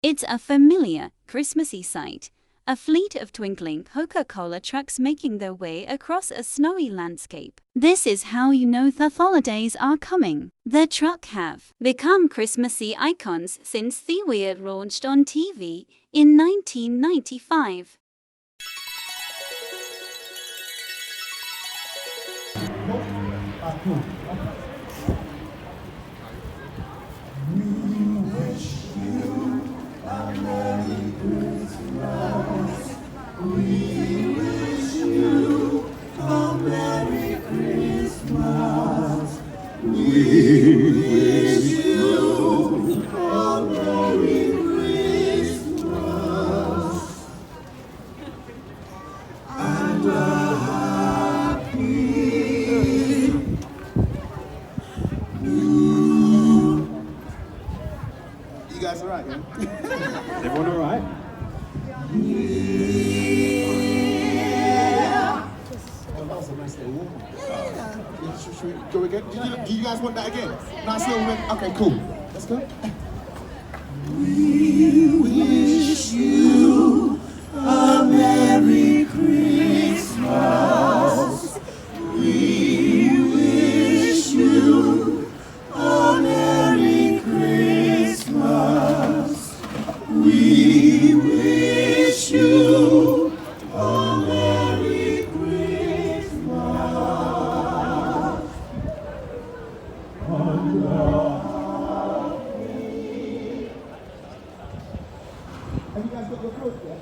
It's a familiar, Christmassy sight. A fleet of twinkling Coca-Cola trucks making their way across a snowy landscape. This is how you know the holidays are coming. The truck have become Christmassy icons since they were launched on TV in 1995. You guys all right, yeah? Everyone all right? Oh, that was a nice little walk. Yeah, should we go again? Do you guys want that again? Nice little win. Okay, cool. Let's go. We wish you a Merry Christmas. We wish you a Merry Christmas. We wish you a Merry Christmas. Have you guys got your coat yet?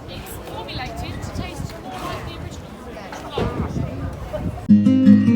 It's formulated to taste more like the original.